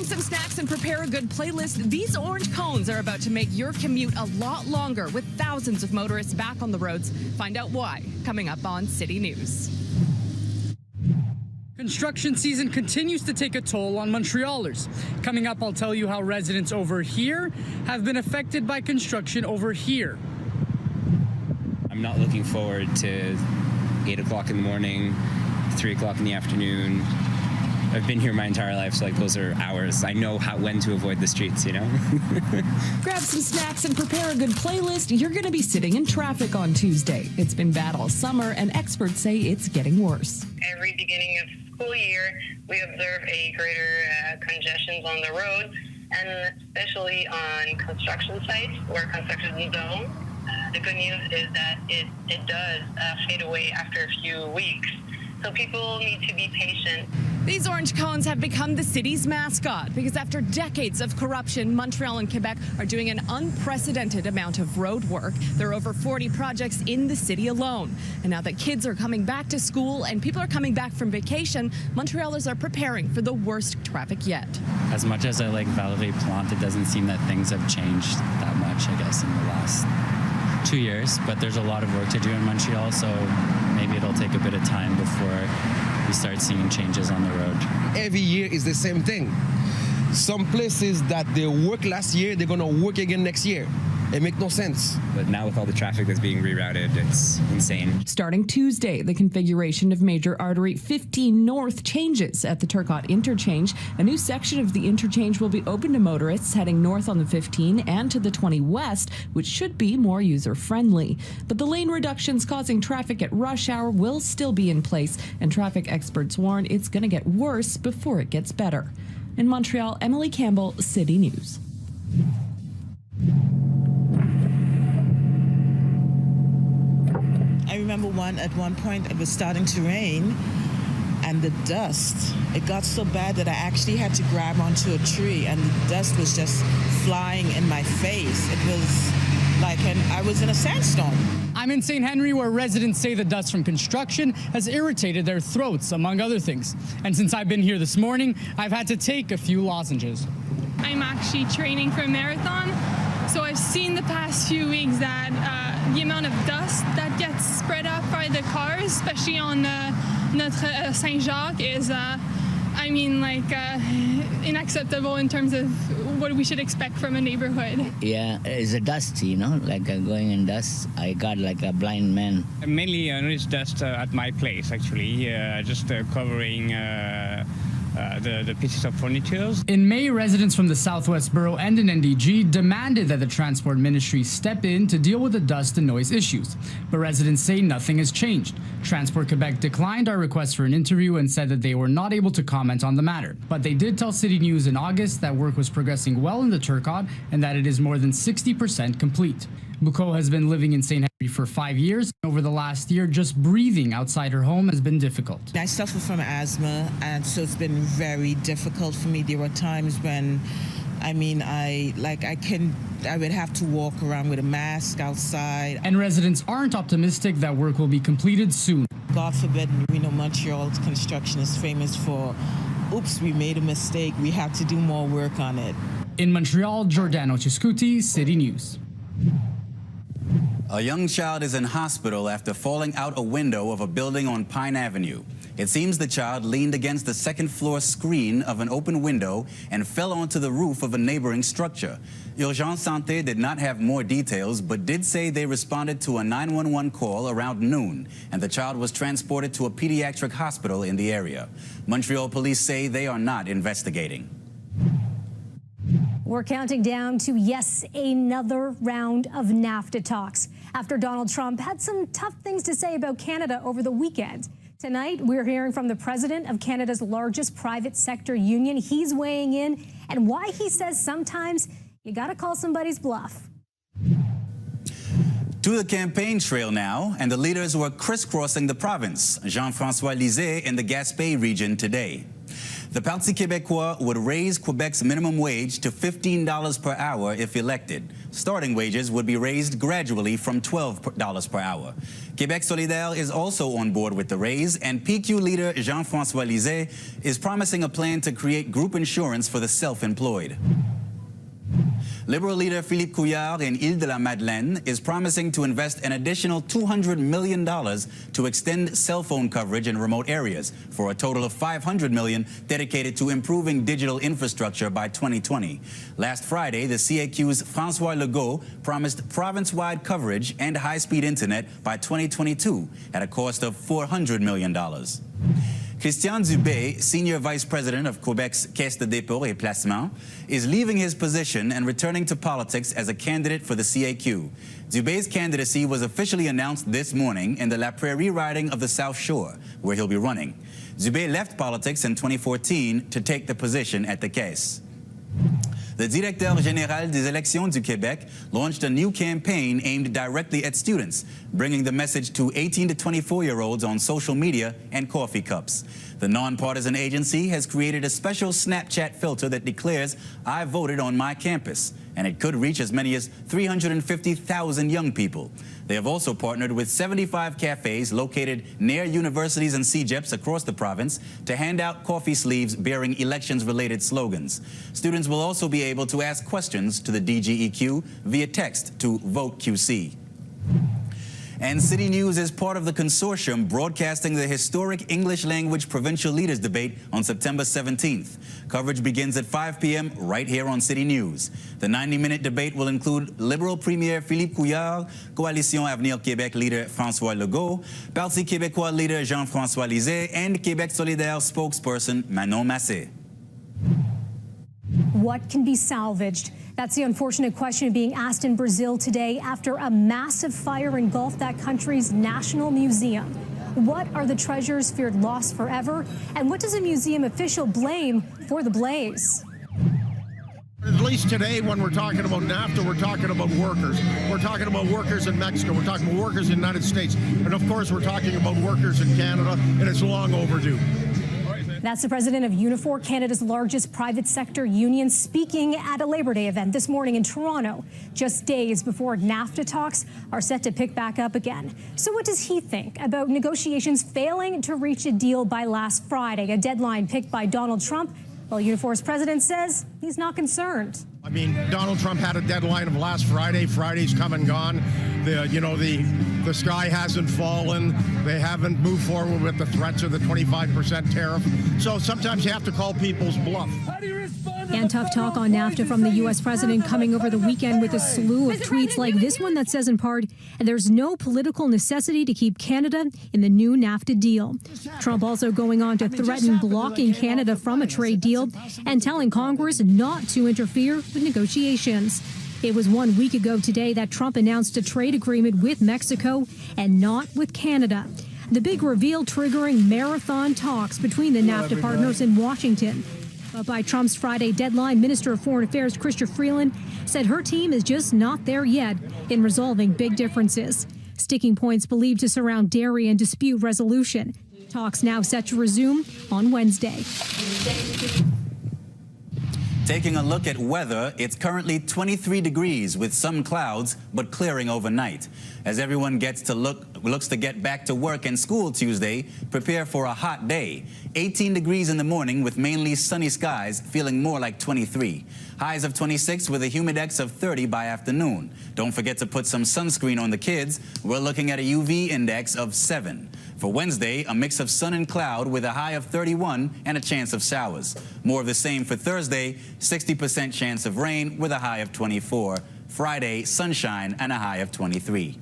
some snacks and prepare a good playlist. These orange cones are about to make your commute a lot longer with thousands of motorists back on the roads. Find out why, coming up on City News. Construction season continues to take a toll on Montrealers. Coming up, I'll tell you how residents over here have been affected by construction over here. I'm not looking forward to 8 o'clock in the morning, 3 o'clock in the afternoon. I've been here my entire life, so like those are hours. I know when to avoid the streets, you know? Grab some snacks and prepare a good playlist. You're going to be sitting in traffic on Tuesday. It's been bad all summer, and experts say it's getting worse. Every beginning of school year, we observe a greater congestions on the road, and especially on construction sites where construction is zoned. The good news is that it does fade away after a few weeks. So people need to be patient. These orange cones have become the city's mascot because after decades of corruption, Montreal and Quebec are doing an unprecedented amount of road work. There are over 40 projects in the city alone. And now that kids are coming back to school and people are coming back from vacation, Montrealers are preparing for the worst traffic yet. As much as I like Valerie Plante, it doesn't seem that things have changed that much, I guess, in the last 2 years. But there's a lot of work to do in Montreal, so maybe it'll take a bit of time before we start seeing changes on the road. Every year is the same thing. Some places that they work last year, they're going to work again next year. It makes no sense. But now with all the traffic that's being rerouted, it's insane. Starting Tuesday, the configuration of Major Artery 15 North changes at the Turcotte interchange. A new section of the interchange will be open to motorists heading north on the 15 and to the 20 west, which should be more user-friendly. But the lane reductions causing traffic at rush hour will still be in place, and traffic experts warn it's going to get worse before it gets better. In Montreal, Emily Campbell, City News. I remember at one point it was starting to rain, and the dust, it got so bad that I actually had to grab onto a tree, and the dust was just flying in my face. It was like I was in a sandstorm. I'm in St. Henry, where residents say the dust from construction has irritated their throats, among other things. And since I've been here this morning, I've had to take a few lozenges. I'm actually training for a marathon, so I've seen the past few weeks that the amount of dust that gets spread out by the cars, especially on Notre Saint-Jacques, is, unacceptable in terms of what we should expect from a neighborhood. Yeah, it's a dust, going in dust. I got like a blind man. Mainly it's dust at my place, actually, just covering the pieces of furniture. In May, residents from the Southwest Borough and in NDG demanded that the Transport Ministry step in to deal with the dust and noise issues. But residents say nothing has changed. Transport Quebec declined our request for an interview and said that they were not able to comment on the matter. But they did tell City News in August that work was progressing well in the Turcotte and that it is more than 60% complete. Bucco has been living in St. Henry for 5 years. Over the last year, just breathing outside her home has been difficult. I suffer from asthma, and so it's been very difficult for me. There were times when, I would have to walk around with a mask outside. And residents aren't optimistic that work will be completed soon. God forbid, Montreal's construction is famous for, oops, we made a mistake, we have to do more work on it. In Montreal, Giordano Ciscuti, City News. A young child is in hospital after falling out a window of a building on Pine Avenue. It seems the child leaned against the second-floor screen of an open window and fell onto the roof of a neighboring structure. Urgence Santé did not have more details, but did say they responded to a 911 call around noon, and the child was transported to a pediatric hospital in the area. Montreal police say they are not investigating. We're counting down to, yes, another round of NAFTA talks after Donald Trump had some tough things to say about Canada over the weekend. Tonight, we're hearing from the president of Canada's largest private sector union. He's weighing in and why he says sometimes you got to call somebody's bluff. To the campaign trail now, and the leaders were crisscrossing the province. Jean-François Lisée in the Gaspé region today. The Parti Québécois would raise Quebec's minimum wage to $15 per hour if elected. Starting wages would be raised gradually from $12 per hour. Quebec Solidaire is also on board with the raise, and PQ leader Jean-François Lisée is promising a plan to create group insurance for the self-employed. Liberal leader Philippe Couillard in Île-de-la-Madeleine is promising to invest an additional $200 million to extend cell phone coverage in remote areas, for a total of $500 million dedicated to improving digital infrastructure by 2020. Last Friday, the CAQ's François Legault promised province-wide coverage and high-speed internet by 2022 at a cost of $400 million. Christian Dubé, Senior Vice President of Quebec's Caisse de dépôt et placement, is leaving his position and returning to politics as a candidate for the CAQ. Dubé's candidacy was officially announced this morning in the La Prairie riding of the South Shore, where he'll be running. Dubé left politics in 2014 to take the position at the Caisse. The Directeur Général des Élections du Québec launched a new campaign aimed directly at students, bringing the message to 18 to 24-year-olds on social media and coffee cups. The nonpartisan agency has created a special Snapchat filter that declares, "I voted on my campus," and it could reach as many as 350,000 young people. They have also partnered with 75 cafes located near universities and CEGEPs across the province to hand out coffee sleeves bearing elections-related slogans. Students will also be able to ask questions to the DGEQ via text to VoteQC. And City News is part of the consortium broadcasting the historic English language provincial leaders debate on September 17th. Coverage begins at 5 p.m. right here on City News. The 90-minute debate will include Liberal Premier Philippe Couillard, Coalition Avenir Québec leader François Legault, Parti Québécois leader Jean-François Lisée, and Québec Solidaire spokesperson Manon Massé. What can be salvaged? That's the unfortunate question being asked in Brazil today after a massive fire engulfed that country's national museum. What are the treasures feared lost forever? And what does a museum official blame for the blaze? At least today, when we're talking about NAFTA, we're talking about workers. We're talking about workers in Mexico. We're talking about workers in the United States. And of course, we're talking about workers in Canada, and it's long overdue. That's the president of Unifor, Canada's largest private sector union, speaking at a Labor Day event this morning in Toronto, just days before NAFTA talks are set to pick back up again. So what does he think about negotiations failing to reach a deal by last Friday, a deadline picked by Donald Trump? Well, Unifor's president says he's not concerned. I mean, Donald Trump had a deadline of last Friday. Friday's come and gone. The sky hasn't fallen. They haven't moved forward with the threats of the 25% tariff. So sometimes you have to call people's bluff. And tough talk on NAFTA from the U.S. president coming over the weekend with a slew of tweets like this one that says in part, "There's no political necessity to keep Canada in the new NAFTA deal." Trump also going on to threaten blocking Canada from a trade deal and telling Congress not to interfere with negotiations. It was 1 week ago today that Trump announced a trade agreement with Mexico and not with Canada. The big reveal triggering marathon talks between the NAFTA partners in Washington. But by Trump's Friday deadline, Minister of Foreign Affairs Chrystia Freeland said her team is just not there yet in resolving big differences. Sticking points believed to surround dairy and dispute resolution. Talks now set to resume on Wednesday. Taking a look at weather, it's currently 23 degrees with some clouds, but clearing overnight. As everyone looks to get back to work and school Tuesday, prepare for a hot day. 18 degrees in the morning with mainly sunny skies, feeling more like 23. Highs of 26 with a humidex of 30 by afternoon. Don't forget to put some sunscreen on the kids. We're looking at a UV index of 7. For Wednesday, a mix of sun and cloud with a high of 31 and a chance of showers. More of the same for Thursday, 60% chance of rain with a high of 24. Friday, sunshine and a high of 23.